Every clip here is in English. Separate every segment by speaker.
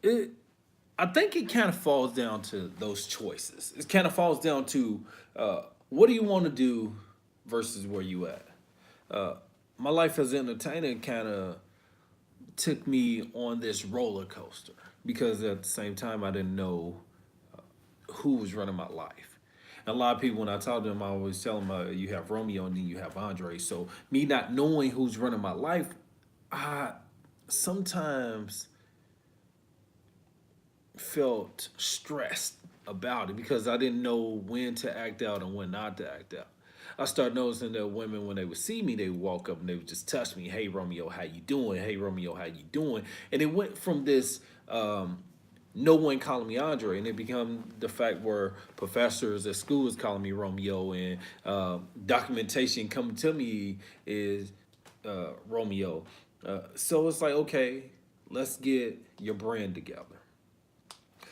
Speaker 1: it, I think it kind of falls down to those choices. It kind of falls down to what do you want to do versus where you at. Uh, my life as an entertainer kind of took me on this roller coaster because at the same time I didn't know who was running my life. And a lot of people, when I talk to them, I always tell them, you have Romeo and then you have Andre. So me not knowing who's running my life, I sometimes felt stressed about it because I didn't know when to act out and when not to act out. I started noticing that women, when they would see me, they would walk up and they would just touch me. Hey, Romeo, how you doing? Hey, Romeo, how you doing? And it went from this no one calling me Andre, and it become the fact where professors at school is calling me Romeo, and documentation coming to me is Romeo. So it's like, okay, let's get your brand together.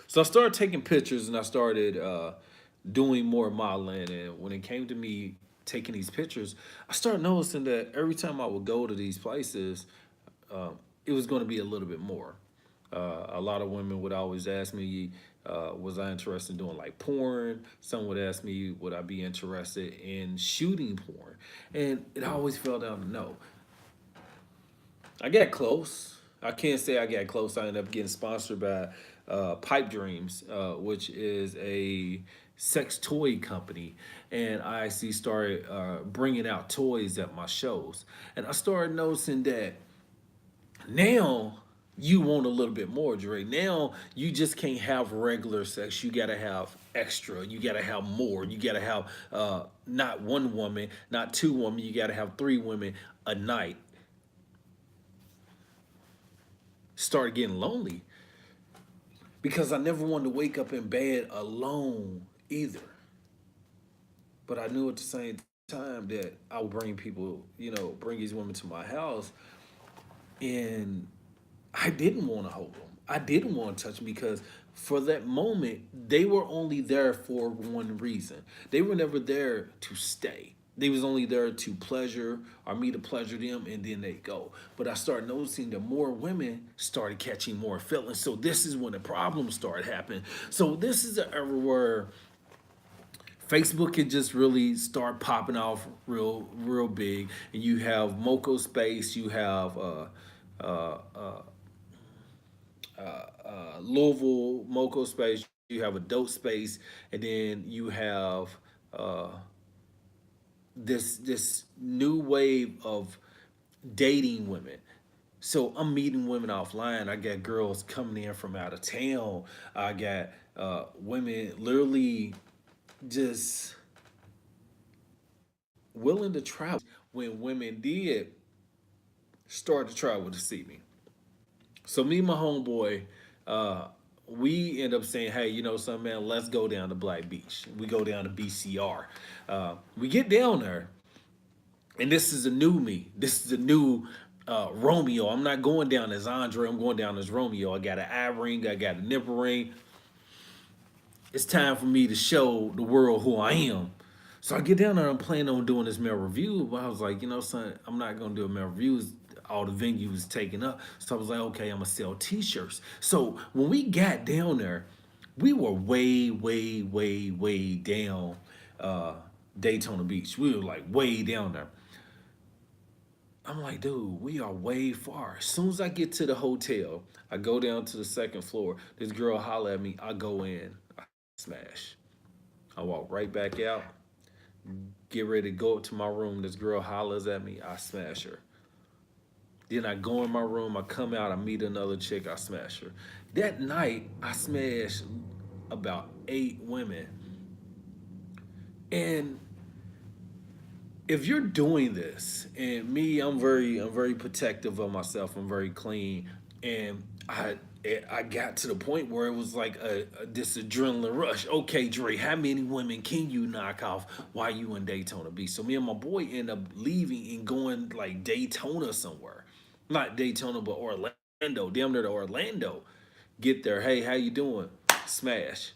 Speaker 1: So I started taking pictures and I started doing more modeling. And when it came to me taking these pictures, I started noticing that every time I would go to these places, it was going to be a little bit more. A lot of women would always ask me, was I interested in doing like porn? Some would ask me, would I be interested in shooting porn? And it always fell down to no. I got close. I can't say I got close. I ended up getting sponsored by Pipe Dreams, which is a sex toy company, and I actually started bringing out toys at my shows. And I started noticing that now you want a little bit more, Dre. Now you just can't have regular sex. You gotta have extra. You gotta have more. You gotta have not one woman, not two women. You gotta have three women a night. Started getting lonely because I never wanted to wake up in bed alone either. But I knew at the same time that I would bring people, bring these women to my house, and I didn't want to hold them. I didn't want to touch them because for that moment, they were only there for one reason. They were never there to stay. They was only there to pleasure or me to pleasure them, and then they go. But I started noticing that more women started catching more feelings. So this is when the problems started happening. So this is an era where Facebook can just really start popping off real big. And you have Moco Space, you have uh, uh, Louisville Moco Space, you have Adult Space, and then you have uh, this new wave of dating women. So I'm meeting women offline. I got girls coming in from out of town. I got women literally just willing to travel when women did start to travel to see me. So me and my homeboy, uh, we end up saying, hey, you know something, man, let's go down to Black Beach. We go down to BCR. We get down there, and this is a new me. This is a new Romeo. I'm not going down as Andre. I'm going down as Romeo. I got an eye ring. I got a nipple ring. It's time for me to show the world who I am. So I get down there. I'm planning on doing this male review, but I was like, son, I'm not gonna do a male review. All the venues taken up. So I was like, okay, I'm gonna sell T-shirts. So when we got down there, we were way down uh, Daytona Beach. We were like way down there. I'm like, dude, we are way far. As soon as I get to the hotel, I go down to the second floor. This girl holler at me. I go in, I smash. I walk right back out, get ready to go up to my room. This girl hollers at me. I smash her. Then I go in my room. I come out. I meet another chick. I smash her. That night, I smashed about 8 women. And if you're doing this, and me, I'm very protective of myself. I'm very clean, and I got to the point where it was like this adrenaline rush. Okay, Dre, how many women can you knock off while you in Daytona Beach? So me and my boy end up leaving and going like Daytona somewhere, not Daytona, but Orlando, damn near to Orlando. Get there, hey, how you doing? Smash,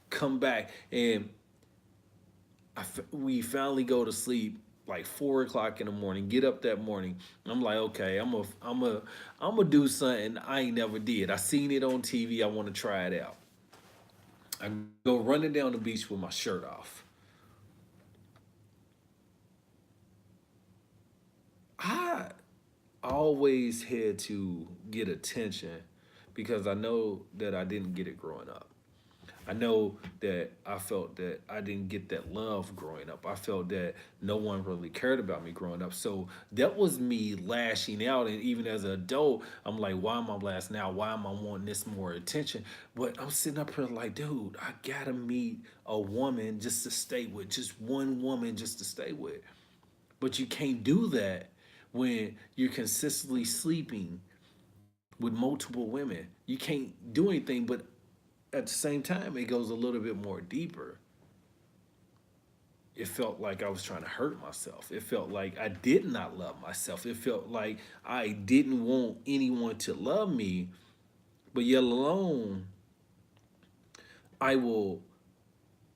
Speaker 1: come back, and we finally go to sleep. like 4 o'clock in the morning. Get up that morning. I'm like, okay, I'm gonna do something I ain't never did. I seen it on TV. I want to try it out. I go running down the beach with my shirt off. I always had to get attention because I know that I didn't get it growing up. I know that I felt that I didn't get that love growing up. I felt that no one really cared about me growing up. So that was me lashing out. And even as an adult, I'm like, why am I lashing out? Why am I wanting this more attention? But I'm sitting up here like, dude, I gotta meet a woman just to stay with, just one woman just to stay with. But you can't do that when you're consistently sleeping with multiple women. You can't do anything, but at the same time, it goes a little bit more deeper. It felt like I was trying to hurt myself. It felt like I did not love myself. It felt like I didn't want anyone to love me, but yet alone, I will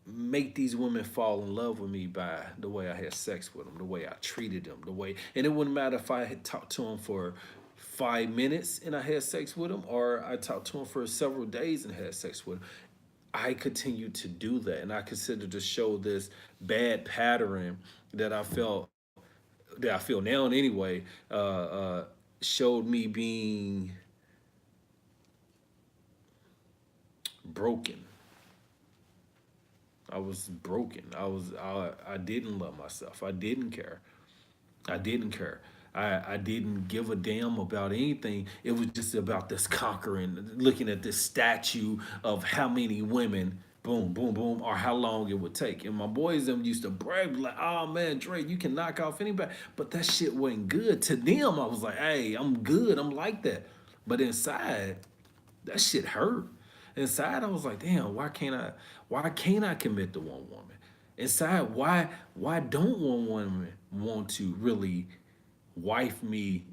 Speaker 1: make these women fall in love with me by the way I had sex with them, the way I treated them, the way, and it wouldn't matter if I had talked to them for 5 minutes and I had sex with them, or I talked to them for several days and had sex with them. I continued to do that, and I consider to show this bad pattern that I felt that I feel now anyway. Showed me being broken. I was broken. I didn't love myself. I didn't care. I didn't care. I didn't give a damn about anything. It was just about this conquering, looking at this statue of how many women, boom, boom, boom, or how long it would take. And my boys them used to brag like, "Oh man, Dre, you can knock off anybody." But that shit wasn't good to them. I was like, "Hey, I'm good. I'm like that." But inside, that shit hurt. Inside, I was like, damn, why can't I commit to one woman? Inside, why don't one woman want to really wife me?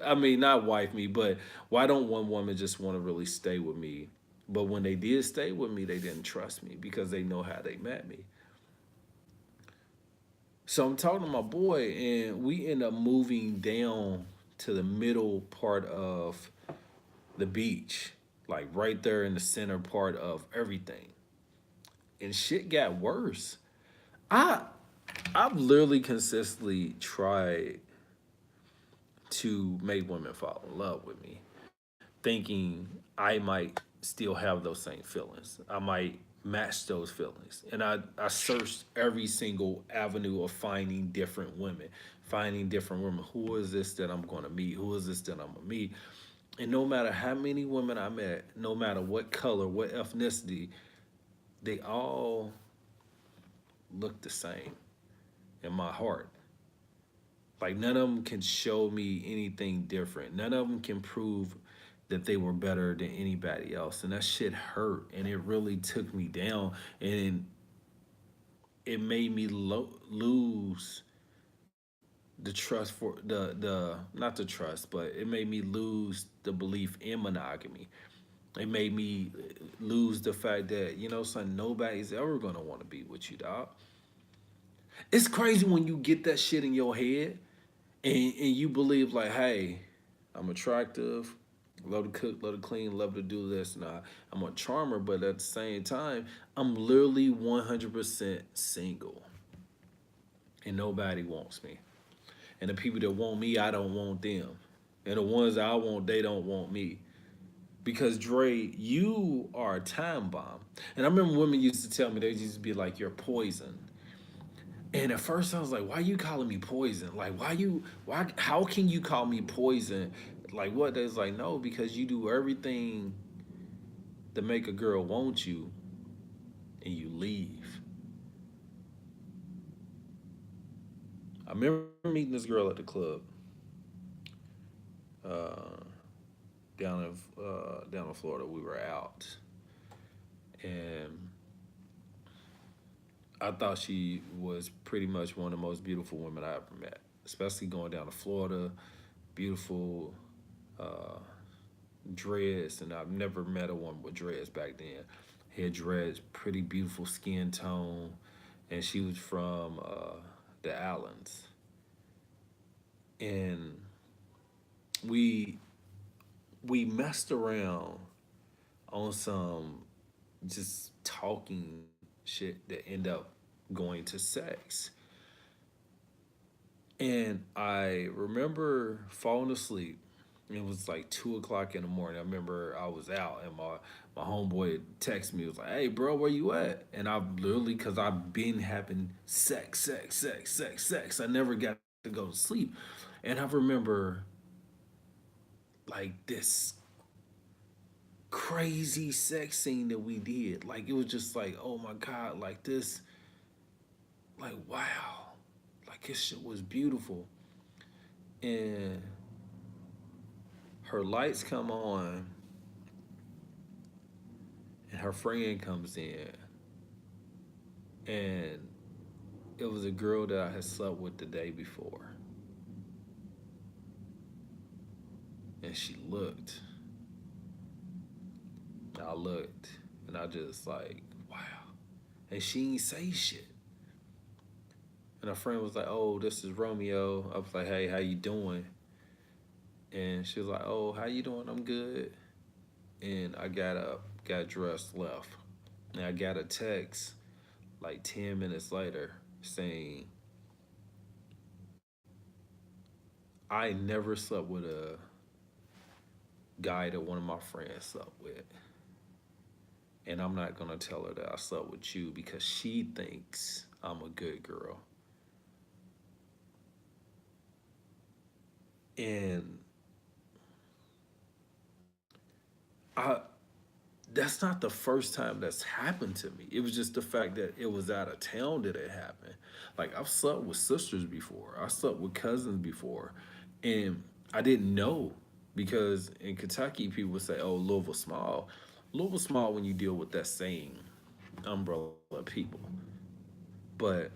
Speaker 1: I mean, not wife me, but why don't one woman just want to really stay with me? But when they did stay with me, they didn't trust me because they know how they met me. So I'm talking to my boy, and we end up moving down to the middle part of the beach, like right there in the center part of everything. And shit got worse. I I've literally consistently tried to make women fall in love with me, thinking I might still have those same feelings. I might match those feelings. And I searched every single avenue of finding different women, finding different women. Who is this that I'm gonna meet? Who is this that I'm gonna meet? And no matter how many women I met, no matter what color, what ethnicity, they all look the same in my heart. Like none of them can show me anything different. None of them can prove that they were better than anybody else. And that shit hurt. And it really took me down. And it made me lose the trust for the not the trust, but it made me lose the belief in monogamy. It made me lose the fact that, son, nobody's ever gonna want to be with you, dog. It's crazy when you get that shit in your head and you believe like, hey, I'm attractive, love to cook, love to clean, love to do this, and I'm a charmer, but at the same time, I'm literally 100% single, and nobody wants me. And the people that want me, I don't want them, and the ones I want, they don't want me. Because Dre, you are a time bomb. And I remember women used to tell me, they used to be like, "You're poison." And at first I was like, why you calling me poison? Like, how can you call me poison? Like, what? They was like, no, because you do everything to make a girl want you and you leave. I remember meeting this girl at the club uh, down in Florida. We were out. And I thought she was pretty much one of the most beautiful women I ever met, especially going down to Florida. Beautiful uh, dreads, and I've never met a woman with dreads back then. Had dreads, pretty beautiful skin tone, and she was from the islands. and we we messed around on some just talking shit that end up going to sex. And I remember falling asleep. It was like 2 o'clock in the morning. I remember I was out and my homeboy texted me. He was like, "Hey, bro, where you at?" And I literally, cause I've been having sex. I never got to go to sleep. And I remember like this crazy sex scene that we did. Like it was just like, oh my God, like this, like wow, like this shit was beautiful. And her lights come on and her friend comes in, and it was a girl that I had slept with the day before. And she looked. I looked and I just like, wow. And she ain't say shit. And her friend was like, "Oh, this is Romeo." I was like, "Hey, how you doing?" And she was like, "Oh, how you doing? I'm good." And I got up, got dressed, left. And I got a text like 10 minutes later saying, "I never slept with a guy that one of my friends slept with. And I'm not going to tell her that I slept with you because she thinks I'm a good girl." And I that's not the first time that's happened to me. It was just the fact that it was out of town that it happened. Like I've slept with sisters before. I slept with cousins before. And I didn't know because in Kentucky people would say, "Oh, Louisville small." Louisville small when you deal with that same umbrella of people. But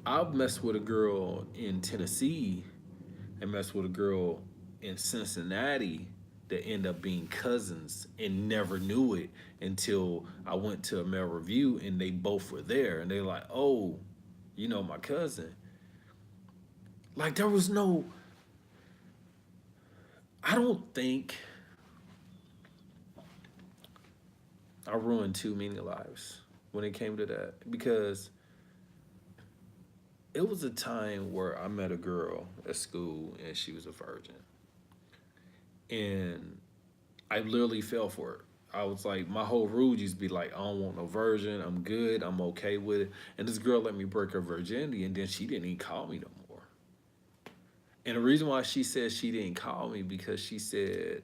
Speaker 1: I've messed with a girl in Tennessee and messed with a girl in Cincinnati that end up being cousins and never knew it until I went to a male review and they both were there and they like, "Oh, you know my cousin." Like there was no I don't think I ruined too many lives when it came to that because it was a time where I met a girl at school and she was a virgin. And I literally fell for it. I was like, my whole rule used to be like, "I don't want no virgin. I'm good. I'm okay with it." And this girl let me break her virginity, and then she didn't even call me no more. And the reason why she said she didn't call me because she said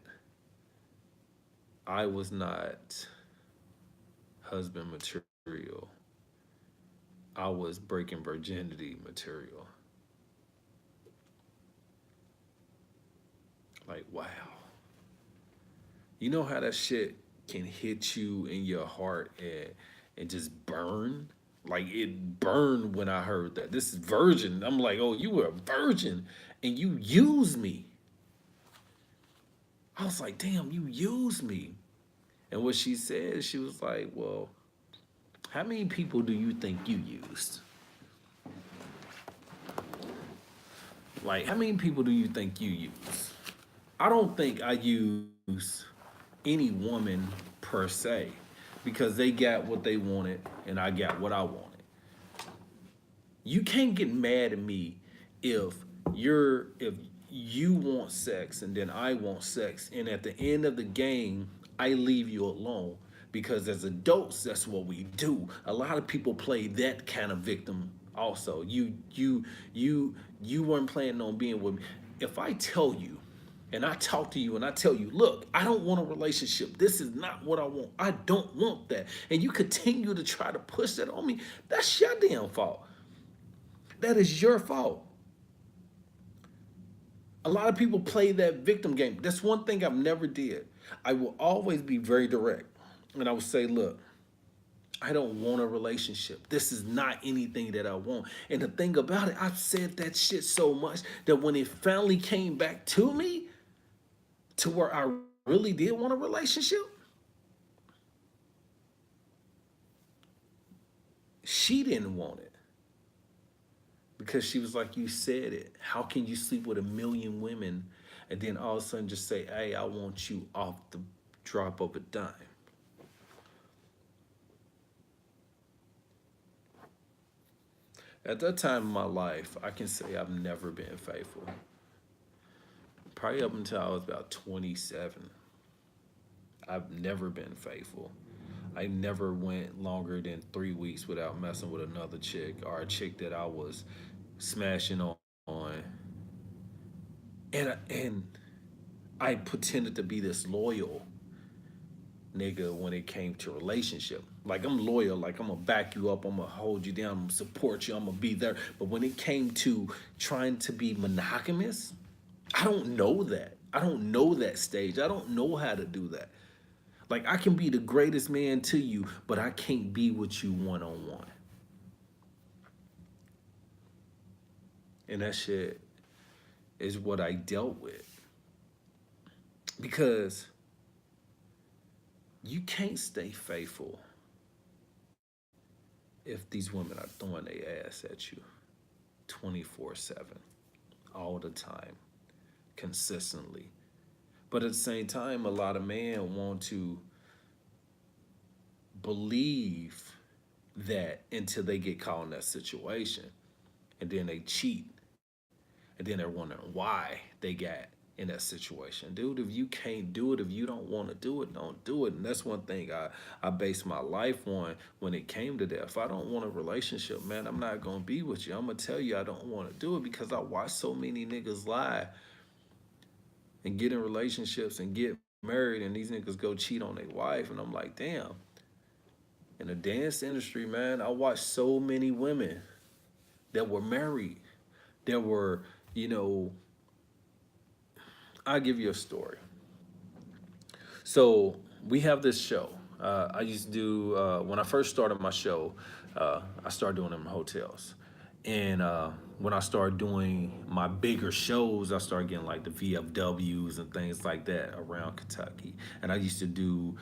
Speaker 1: I was not husband material. I was breaking virginity material. Like, wow. You know how that shit can hit you in your heart and just burn? Like it burned when I heard that. This is virgin. I'm like, "Oh, you were a virgin and you used me." I was like, "Damn, you used me." And what she said, she was like, "Well, how many people do you think you used? Like, how many people do you think you used?" I don't think I use any woman per se because they got what they wanted and I got what I wanted. You can't get mad at me if if you want sex and then I want sex and at the end of the game I leave you alone because as adults that's what we do. A lot of people play that kind of victim also. You weren't planning on being with me. If I tell you and I talk to you and I tell you, "Look, I don't want a relationship. This is not what I want. I don't want that." And you continue to try to push that on me, that's your damn fault. That is your fault. A lot of people play that victim game. That's one thing I've never did. I will always be very direct. And I will say, "Look, I don't want a relationship. This is not anything that I want." And the thing about it, I've said that shit so much that when it finally came back to me, to where I really did want a relationship, she didn't want it because she was like, you said it. How can you sleep with a million women and then all of a sudden just say, hey, I want you off the drop of a dime? At that time in my life, I can say I've never been faithful. Probably up until I was about 27. I've never been faithful. I never went longer than 3 weeks without messing with another chick or a chick that I was smashing on. And I pretended to be this loyal nigga when it came to relationship. Like I'm loyal, like I'm gonna back you up, I'm gonna hold you down, I'm gonna support you, I'm gonna be there. But when it came to trying to be monogamous, I don't know that. I don't know that stage. I don't know how to do that. Like I can be the greatest man to you, but I can't be with you one on one. And that shit is what I dealt with. Because you can't stay faithful if these women are throwing their ass at you 24/7, all the time, consistently. But at the same time, a lot of men want to believe that until they get caught in that situation. And then they cheat. And then they're wondering why they got in that situation. Dude, if you can't do it, if you don't want to do it, don't do it. And that's one thing I based my life on when it came to that. If I don't want a relationship, man, I'm not going to be with you. I'm going to tell you I don't want to do it because I watch so many niggas lie and get in relationships and get married and these niggas go cheat on their wife. And I'm like, damn. In the dance industry, man, I watched so many women that were married, that were, you know, I'll give you a story. So we have this show. I used to do when I first started my show. I started doing them in hotels, and when I started doing my bigger shows, I started getting like the VFWs and things like that around Kentucky. And I used to do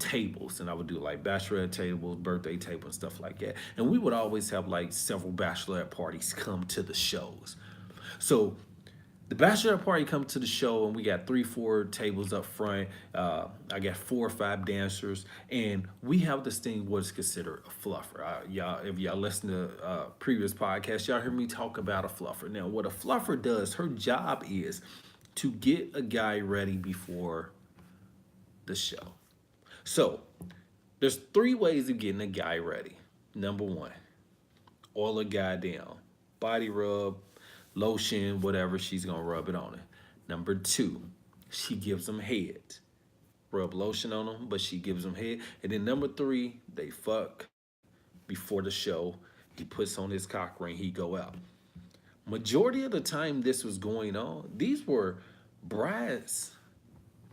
Speaker 1: tables, and I would do like bachelorette tables, birthday tables, and stuff like that. And we would always have like several bachelorette parties come to the shows. So the bachelorette party come to the show and we got 3 4 tables up front. I got 4 or 5 dancers, and we have this thing what's considered a fluffer. Y'all, if y'all listen to previous podcasts, y'all hear me talk about a fluffer. Now what a fluffer does, her job is to get a guy ready before the show. So there's 3 ways of getting a guy ready. Number one, oil a guy down, body rub, lotion, whatever, she's gonna rub it on it. Number two, she gives him head. Rub lotion on him, but she gives him head. And then number three, they fuck before the show. He puts on his cock ring, he go out. Majority of the time this was going on, these were brides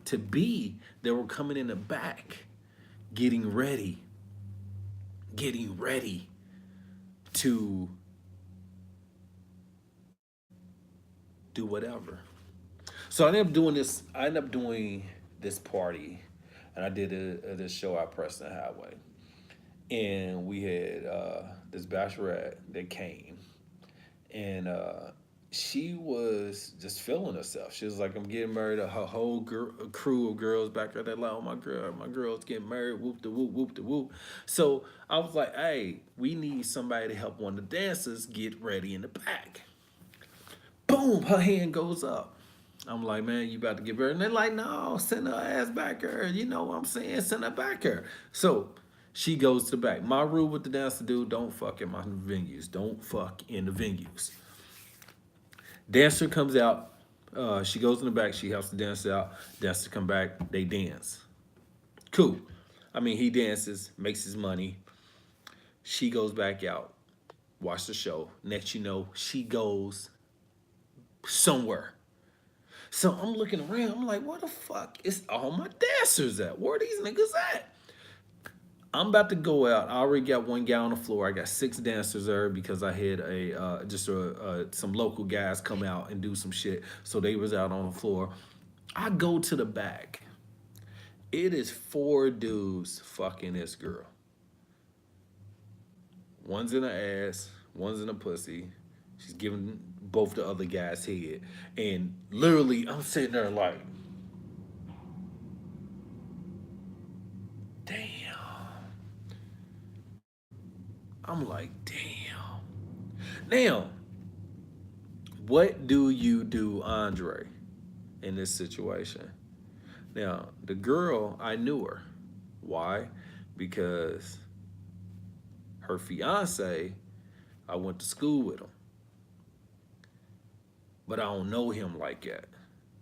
Speaker 1: to be that were coming in the back, getting ready to do whatever. So I ended up doing this party, and I did this show at Preston Highway, and we had this bachelorette that came, and she was just feeling herself. She was like, "I'm getting married." Her whole crew of girls back there, that like, "Oh my girl's getting married." Whoop the whoop, whoop the whoop. So I was like, "Hey, we need somebody to help one of the dancers get ready in the back." Boom, her hand goes up. I'm like, man, you about to get buried. And they're like, no, send her ass back here. You know what I'm saying? Send her back here. So she goes to the back. My rule with the dancer do, don't fuck in my venues. Don't fuck in the venues. Dancer comes out. She goes in the back. She helps the dancer out. Dancer come back. They dance. Cool. I mean, he dances, makes his money. She goes back out. Watch the show. Next you know, she goes somewhere. So I'm looking around. I'm like, where the fuck is all my dancers at? Where are these niggas at? I'm about to go out. I already got one guy on the floor. I got 6 dancers there because I had some local guys come out and do some shit. So they was out on the floor. I go to the back. It is 4 dudes fucking this girl. One's in the ass, one's in the pussy. She's giving both the other guys head. And literally, I'm sitting there like, damn. I'm like, damn. Now, what do you do, Andre, in this situation? Now, the girl, I knew her. Why? Because her fiance, I went to school with him, but I don't know him like that.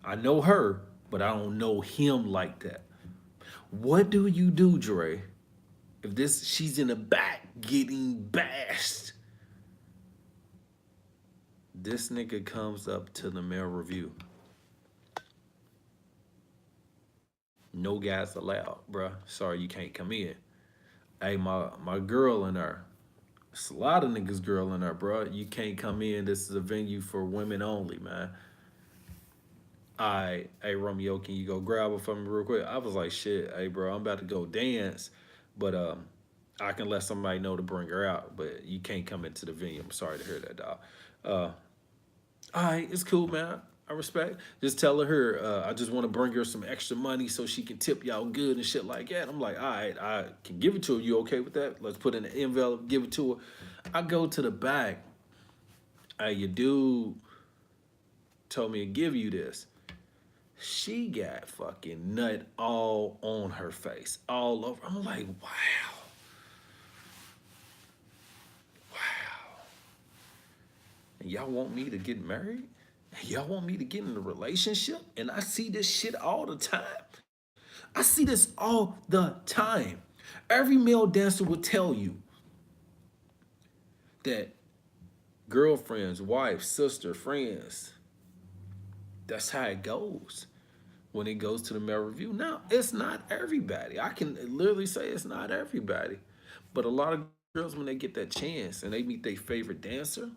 Speaker 1: I know her, but I don't know him like that. What do you do, Dre, if this she's in the back getting bashed? This nigga comes up to the male review. No guys allowed, bruh. Sorry, you can't come in. Hey, my girl in there. It's a lot of niggas girl in there, bruh. You can't come in. This is a venue for women only, man. Hey Romeo, can you go grab her for me real quick? I was like, shit, hey bro, I'm about to go dance, but I can let somebody know to bring her out, but you can't come into the venue. I'm sorry to hear that, dog. Uh, all right, it's cool, man. I respect. Just tell her I just want to bring her some extra money so she can tip y'all good and shit like that. I'm like, all right, I can give it to her. You okay with that? Let's put it in the envelope, give it to her. I go to the back. Hey, your dude told me to give you this. She got fucking nut all on her face, all over. I'm like, wow, wow. And y'all want me to get married? Y'all want me to get in a relationship? And I see this shit all the time. I see this all the time. Every male dancer will tell you that girlfriends, wife, sister, friends, that's how it goes when it goes to the male review. Now, it's not everybody. I can literally say it's not everybody. But a lot of girls, when they get that chance and they meet their favorite dancer,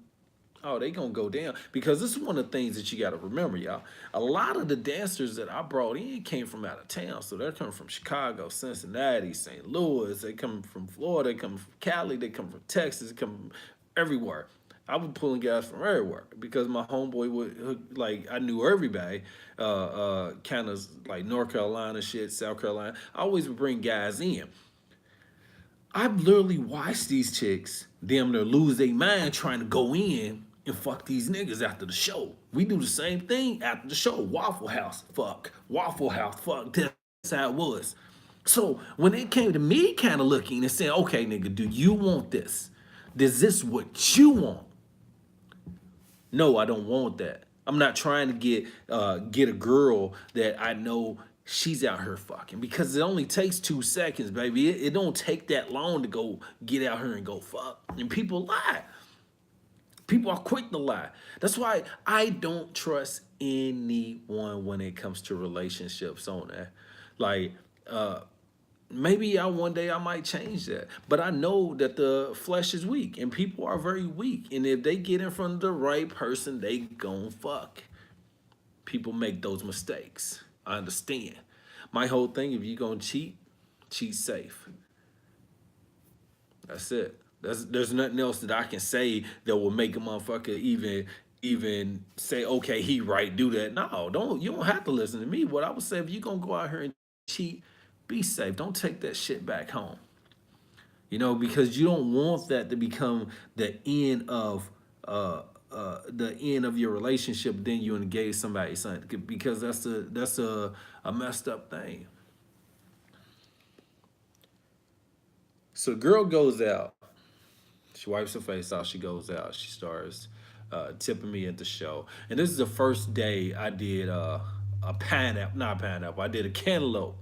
Speaker 1: oh, they gonna go down. Because this is one of the things that you gotta remember, y'all. A lot of the dancers that I brought in came from out of town. So they're coming from Chicago, Cincinnati, St. Louis. They come from Florida, they come from Cali, they come from Texas, they come from everywhere. I was pulling guys from everywhere because my homeboy would like I knew everybody, kind of like North Carolina shit, South Carolina. I always would bring guys in. I've literally watched these chicks damn near lose their mind trying to go in and fuck these niggas after the show. We do the same thing after the show. Waffle House, fuck. Waffle House, fuck. That's how it was. So when it came to me kind of looking and saying, okay, nigga, do you want this? Is this what you want? No, I don't want that. I'm not trying to get a girl that I know she's out here fucking because it only takes 2 seconds, baby. It don't take that long to go get out here and go fuck. And people lie. People are quick to lie. That's why I don't trust anyone when it comes to relationships on that. Like, maybe one day I might change that. But I know that the flesh is weak and people are very weak. And if they get in front of the right person, they gon' fuck. People make those mistakes. I understand. My whole thing, if you gonna cheat, cheat safe. That's it. There's nothing else that I can say that will make a motherfucker even say, okay, he right, do that. No, you don't have to listen to me. What I would say, if you gonna go out here and cheat, be safe. Don't take that shit back home. Because you don't want that to become the end of your relationship. Then you engage somebody, son, because that's a messed up thing. So the girl goes out. She wipes her face off. She goes out. She starts tipping me at the show. And this is the first day I did a pineapple, not pineapple. I did a cantaloupe.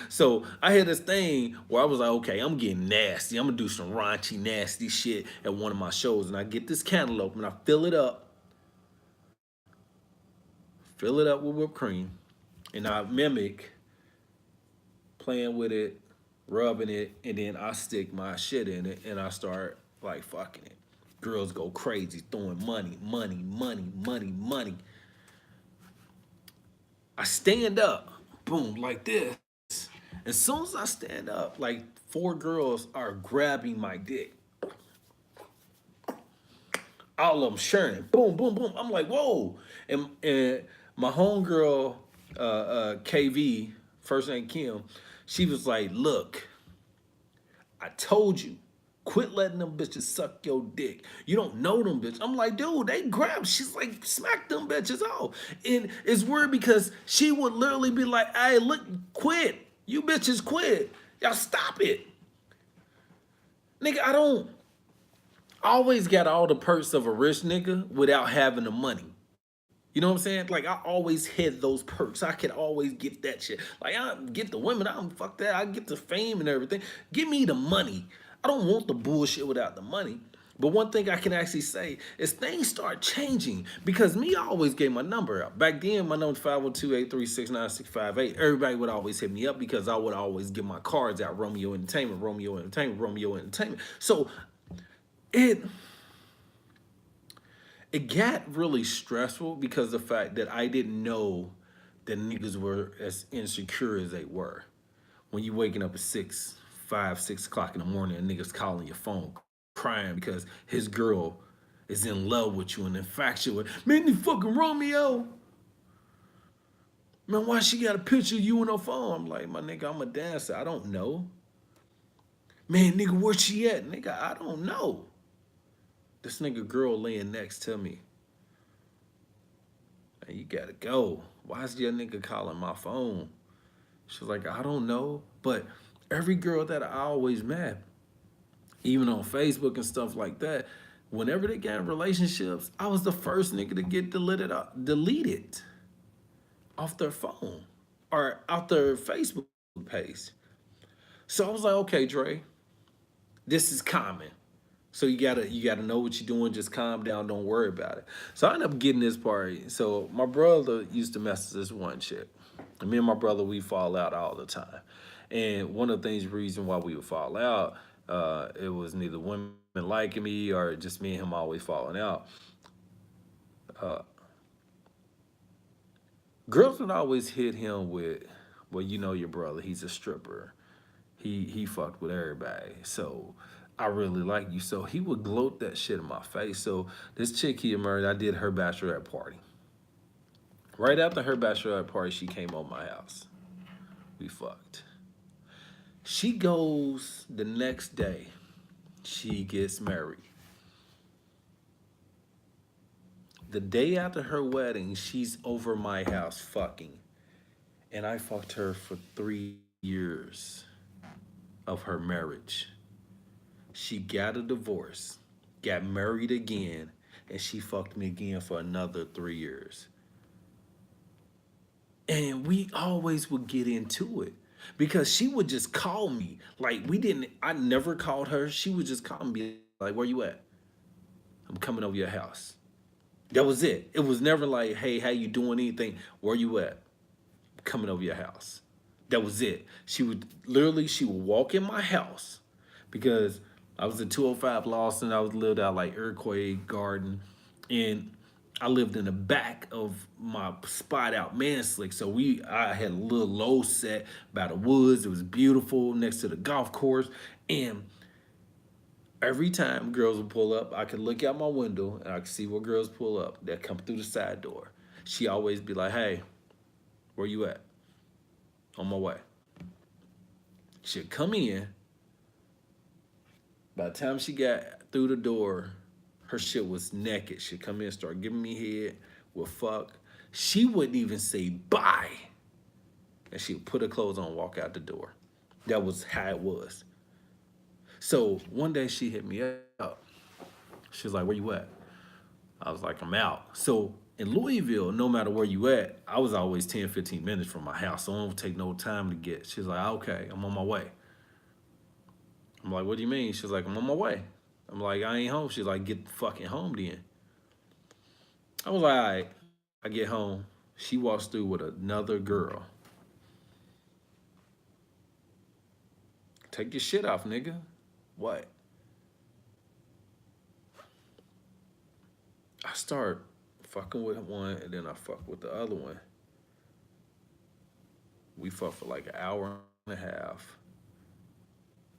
Speaker 1: So I had this thing where I was like, okay, I'm getting nasty. I'm gonna do some raunchy, nasty shit at one of my shows. And I get this cantaloupe and I fill it up with whipped cream, and I mimic playing with it, rubbing it, and then I stick my shit in it and I start like fucking it. Girls go crazy, throwing money, money, money, money, money. I stand up, boom, like this. As soon as I stand up, like 4 girls are grabbing my dick. All of them sharing. Boom, boom, boom. I'm like, whoa. And my homegirl, KV, first name Kim, she was like, look, I told you, quit letting them bitches suck your dick. You don't know them bitches. I'm like, dude, they grab. She's like, smack them bitches off. And it's weird because she would literally be like, hey, look, quit. You bitches quit. Y'all stop it. Nigga, I don't always got all the perks of a rich nigga without having the money. You know what I'm saying? Like I always had those perks. I could always get that shit. Like I get the women, I don't fuck that. I get the fame and everything. Give me the money. I don't want the bullshit without the money. But one thing I can actually say is things start changing because me I always gave my number out. Back then, my number 512-836-9658. Everybody would always hit me up because I would always give my cards out. Romeo Entertainment, Romeo Entertainment, Romeo Entertainment. So it it got really stressful because of the fact that I didn't know that niggas were as insecure as they were. When you waking up at 6 o'clock in the morning and niggas calling your phone crying because his girl is in love with you and infatuated. Man, you fucking Romeo. Man, why she got a picture of you on her phone? I'm like, my nigga, I'm a dancer. I don't know. Man, nigga, where she at? Nigga, I don't know. This nigga girl laying next to me. Man, you gotta go. Why is your nigga calling my phone? She's like, I don't know. But every girl that I always met, even on Facebook and stuff like that, whenever they got in relationships, I was the first nigga to get deleted off their phone or out their Facebook page. So I was like, okay, Dre, this is common. So you gotta know what you're doing. Just calm down. Don't worry about it. So I ended up getting this party. So my brother used to mess with this one chick. And me and my brother, we fall out all the time. And one of the things, reason why we would fall out, it was neither women liking me or just me and him always falling out. Girls would always hit him with, well, you know your brother, he's a stripper. He fucked with everybody. So I really like you. So he would gloat that shit in my face. So this chick he married, I did her bachelorette party. Right after her bachelorette party, she came on my house. We fucked. She goes the next day. She gets married. The day after her wedding, she's over my house fucking. And I fucked her for 3 years of her marriage. She got a divorce, got married again, and she fucked me again for another 3 years. And we always would get into it because she would just call me. Like I never called her. She would just call me like, where you at? I'm coming over your house. That was it. It was never like, hey, how you doing, anything? Where you at? Coming over your house. That was it. She would walk in my house because I was in 205 Lawson. I was lived out like Iroquois Garden. And I lived in the back of my spot out Manslick. So I had a little low set by the woods. It was beautiful next to the golf course. And every time girls would pull up, I could look out my window and I could see what girls pull up that come through the side door. She always be like, hey, where you at? On my way. She'd come in. By the time she got through the door, her shit was naked. She'd come in, start giving me head, would fuck. She wouldn't even say bye. And she'd put her clothes on, walk out the door. That was how it was. So one day she hit me up. She was like, where you at? I was like, I'm out. So in Louisville, no matter where you at, I was always 10, 15 minutes from my house. So I don't take no time to get. She's like, okay, I'm on my way. I'm like, what do you mean? She's like, I'm on my way. I'm like, I ain't home. She's like, get fucking home then. I was like, all right. I get home. She walks through with another girl. Take your shit off, nigga. What? I start fucking with one and then I fuck with the other one. We fucked for like an hour and a half.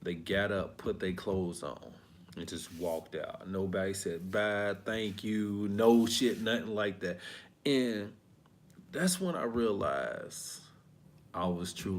Speaker 1: They got up, put their clothes on. and just walked out. Nobody said bye, thank you, no shit, nothing like that. And that's when I realized I was truly